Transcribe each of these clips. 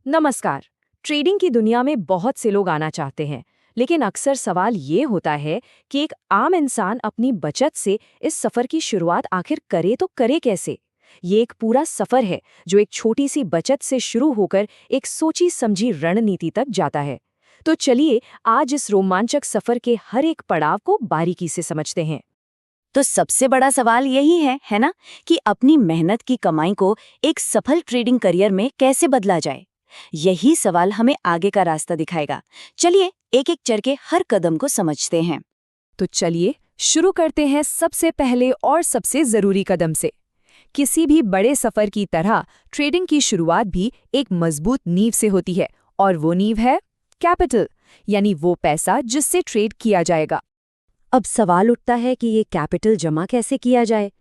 नमस्कार। ट्रेडिंग की दुनिया में बहुत से लोग आना चाहते हैं, लेकिन अक्सर सवाल ये होता है कि एक आम इंसान अपनी बचत से इस सफर की शुरुआत आखिर करे तो करे कैसे। ये एक पूरा सफर है जो एक छोटी सी बचत से शुरू होकर एक सोची समझी रणनीति तक जाता है। तो चलिए आज इस रोमांचक सफर के हर एक पड़ाव को बारीकी से समझते हैं। तो सबसे बड़ा सवाल यही है ना, कि अपनी मेहनत की कमाई को एक सफल ट्रेडिंग करियर में कैसे बदला जाए। यही सवाल हमें आगे का रास्ता दिखाएगा। चलिए एक एक चर के हर कदम को समझते हैं। तो चलिए शुरू करते हैं सबसे पहले और सबसे जरूरी कदम से। किसी भी बड़े सफर की तरह ट्रेडिंग की शुरुआत भी एक मजबूत नींव से होती है, और वो नींव है कैपिटल, यानी वो पैसा जिससे ट्रेड किया जाएगा। अब सवाल उठता है कि ये कैपिटल जमा कैसे किया जाए।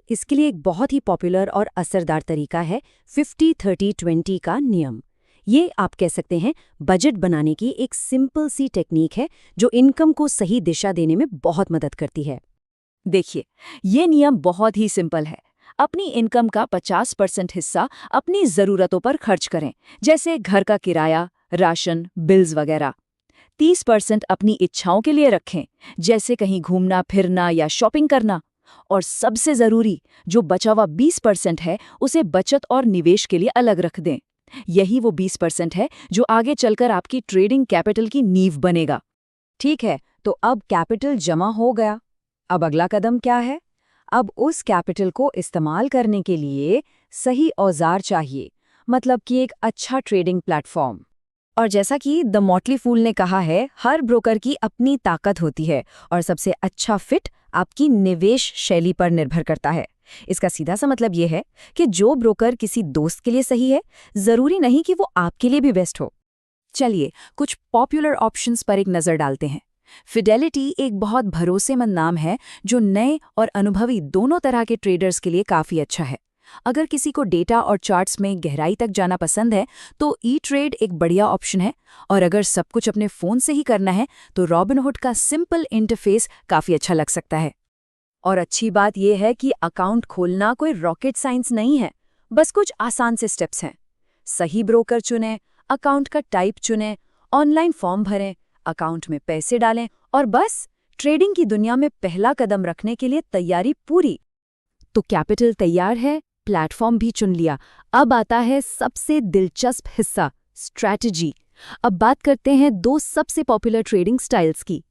इसके लिए एक बहुत ही पॉपुलर और असरदार तरीका है 50-30-20 का नियम। ये आप कह सकते हैं बजट बनाने की एक सिंपल सी टेक्निक है जो इनकम को सही दिशा देने में बहुत मदद करती है। देखिए, ये नियम बहुत ही सिंपल है। अपनी इनकम का 50% हिस्सा अपनी ज़रूरतों पर खर्च करें, जैसे घर का किराया, राशन, बिल्स वगैरह। 30% अपनी इच्छाओं के लिए रखें, जैसे कहीं घूमना फिरना या शॉपिंग करना। और सबसे ज़रूरी, जो बचा हुआ 20% है, उसे बचत और निवेश के लिए अलग रख दें। यही वो 20% है जो आगे चलकर आपकी ट्रेडिंग कैपिटल की नींव बनेगा। ठीक है, तो अब कैपिटल जमा हो गया। अब अगला कदम क्या है? अब उस कैपिटल को इस्तेमाल करने के लिए सही औजार चाहिए, मतलब कि एक अच्छा ट्रेडिंग प्लेटफॉर्म। और जैसा कि द मॉटली फूल ने कहा है, हर ब्रोकर की अपनी ताकत होती है और सबसे अच्छा फिट आपकी निवेश शैली पर निर्भर करता है। इसका सीधा सा मतलब ये है कि जो ब्रोकर किसी दोस्त के लिए सही है, जरूरी नहीं कि वो आपके लिए भी बेस्ट हो। चलिए कुछ पॉपुलर ऑप्शंस पर एक नज़र डालते हैं। फिडेलिटी एक बहुत भरोसेमंद नाम है जो नए और अनुभवी दोनों तरह के ट्रेडर्स के लिए काफ़ी अच्छा है। अगर किसी को डेटा और चार्ट्स में गहराई तक जाना पसंद है तो ई ट्रेड एक बढ़िया ऑप्शन है, और अगर सब कुछ अपने फ़ोन से ही करना है तो रॉबिनहुड का सिंपल इंटरफेस काफ़ी अच्छा लग सकता है। और अच्छी बात यह है कि अकाउंट खोलना कोई रॉकेट साइंस नहीं है, बस कुछ आसान से स्टेप्स हैं। सही ब्रोकर चुनें, अकाउंट का टाइप चुनें, ऑनलाइन फॉर्म भरें, अकाउंट में पैसे डालें और बस ट्रेडिंग की दुनिया में पहला कदम रखने के लिए तैयारी पूरी। तो कैपिटल तैयार है, प्लेटफॉर्म भी चुन लिया। अब आता है सबसे दिलचस्प हिस्सा, स्ट्रैटेजी। अब बात करते हैं दो सबसे पॉपुलर ट्रेडिंग स्टाइल्स की।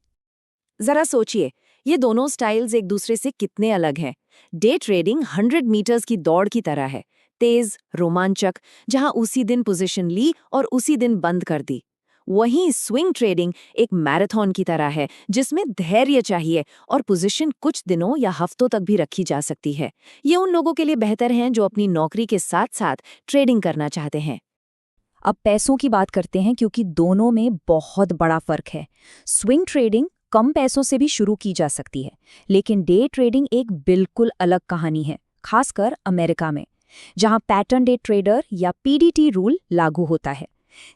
जरा सोचिए, ये दोनों स्टाइल्स एक दूसरे से कितने अलग हैं। डे ट्रेडिंग 100 मीटर्स की दौड़ की तरह है, तेज, रोमांचक, जहां उसी दिन पोजीशन ली और उसी दिन बंद कर दी। वहीं स्विंग ट्रेडिंग एक मैराथन की तरह है, जिसमें धैर्य चाहिए और पोजीशन कुछ दिनों या हफ्तों तक भी रखी जा सकती है। ये उन लोगों के लिए बेहतर है जो अपनी नौकरी के साथ साथ ट्रेडिंग करना चाहते हैं। अब पैसों की बात करते हैं, क्योंकि दोनों में बहुत बड़ा फर्क है। स्विंग ट्रेडिंग कम पैसों से भी शुरू की जा सकती है, लेकिन डे ट्रेडिंग एक बिल्कुल अलग कहानी है, खासकर अमेरिका में, जहां पैटर्न डे ट्रेडर या पीडीटी रूल लागू होता है।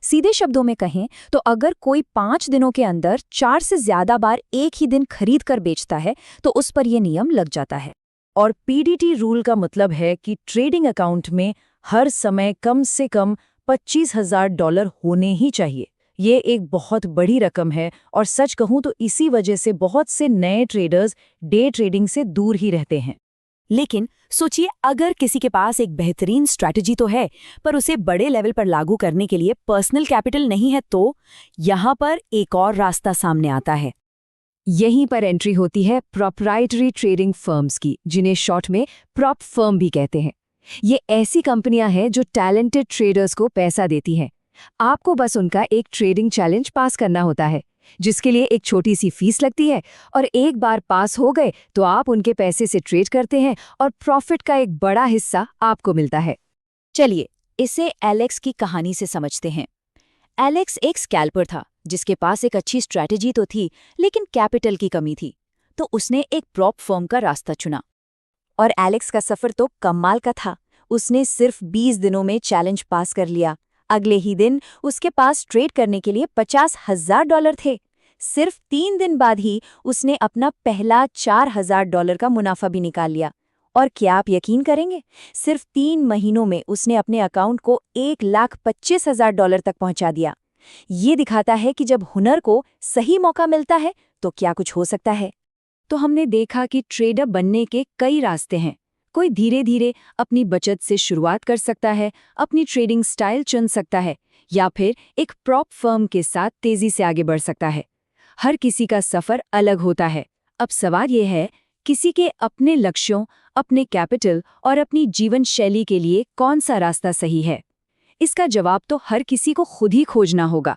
सीधे शब्दों में कहें तो अगर कोई 5 दिनों के अंदर 4 से ज्यादा बार एक ही दिन खरीद कर बेचता है तो उस पर यह नियम लग जाता है। और पीडीटी रूल का मतलब है कि ट्रेडिंग अकाउंट में हर समय कम से कम $25,000 होने ही चाहिए। ये एक बहुत बड़ी रकम है, और सच कहूं तो इसी वजह से बहुत से नए ट्रेडर्स डे ट्रेडिंग से दूर ही रहते हैं। लेकिन सोचिए, अगर किसी के पास एक बेहतरीन स्ट्रैटेजी तो है, पर उसे बड़े लेवल पर लागू करने के लिए पर्सनल कैपिटल नहीं है, तो यहाँ पर एक और रास्ता सामने आता है। यहीं पर एंट्री होती है प्रोप्राइटरी ट्रेडिंग फर्म्स की, जिन्हें शॉर्ट में प्रॉप फर्म भी कहते हैं। ये ऐसी कंपनियां हैं जो टैलेंटेड ट्रेडर्स को पैसा देती हैं। आपको बस उनका एक ट्रेडिंग चैलेंज पास करना होता है, जिसके लिए एक छोटी सी फीस लगती है, और एक बार पास हो गए तो आप उनके पैसे से ट्रेड करते हैं और प्रॉफिट का एक बड़ा हिस्सा आपको मिलता है। चलिए इसे एलेक्स की कहानी से समझते हैं। एलेक्स एक स्कैल्पर था जिसके पास एक अच्छी स्ट्रैटेजी तो थी, लेकिन कैपिटल की कमी थी। तो उसने एक प्रॉप फर्म का रास्ता चुना। और एलेक्स का सफर तो कमाल का था। उसने सिर्फ 20 दिनों में चैलेंज पास कर लिया। अगले ही दिन उसके पास ट्रेड करने के लिए $50,000 थे। सिर्फ 3 दिन बाद ही उसने अपना पहला $4,000 का मुनाफा भी निकाल लिया। और क्या आप यकीन करेंगे, सिर्फ 3 महीनों में उसने अपने अकाउंट को $1,25,000 तक पहुंचा दिया। ये दिखाता है कि जब हुनर को सही मौका मिलता है तो क्या कुछ हो सकता है। तो हमने देखा कि ट्रेडर बनने के कई रास्ते हैं। कोई धीरे धीरे अपनी बचत से शुरुआत कर सकता है, अपनी ट्रेडिंग स्टाइल चुन सकता है, या फिर एक प्रॉप फर्म के साथ तेजी से आगे बढ़ सकता है। हर किसी का सफर अलग होता है। अब सवाल यह है, किसी के अपने लक्ष्यों, अपने कैपिटल और अपनी जीवन शैली के लिए कौन सा रास्ता सही है? इसका जवाब तो हर किसी को खुद ही खोजना होगा।